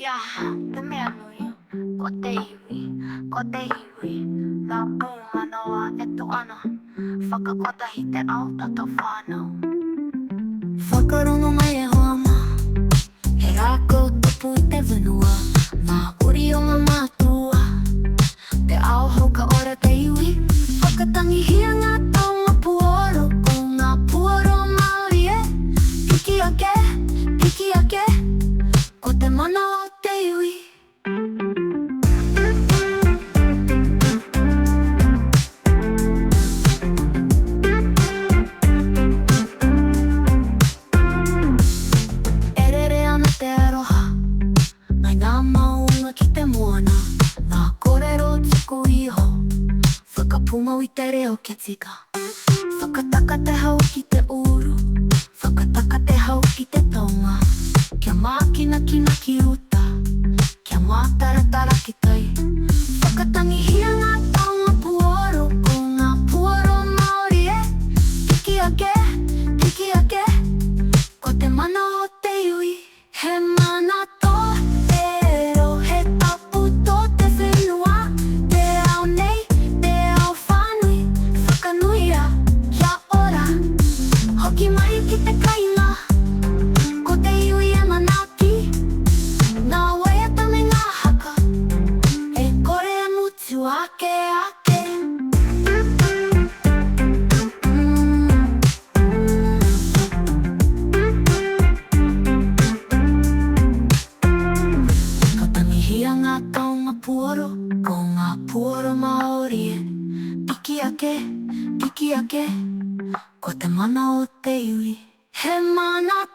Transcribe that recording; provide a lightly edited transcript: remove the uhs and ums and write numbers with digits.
Yeah, the memory, kote iwi, la manoa eto ana, whakakota hi te ao tato whānau. Whakarongo mai e hoama, he rākou tupu i te whenua, mā uri o ngā mātua, te ao hoka ora te iwi, whakatangi hia ngā taonga puoro, ko ngā puoro Māori e, piki ake, ko te mana o te iwi. Erere ana te aroha, mai ngā maunga ki te moana, ngā kōrero tuku iho, whakapumau i te reo ke tika. Whakataka te hau ki te uru, whakataka te hau ki te tonga, kia mākina ki uta, kia mātaratara ki tai. Whakatangi hia ngā taonga puoro, ko ngā puoro Māori e, piki ake, ko te mana o te iwi. He mana tō te ro, he tapu tō te whenua, te ao nei, te ao whānui, whakanuia, kia ora, hoki mai ki te kainga, ko te iwi e manaki, nā waiata me ngā haka, e kore e mutu ake. Whakatangi hia ngā taonga puoro, ko ngā puoro Māori e, piki ake, ko te mana o te iwi. He mana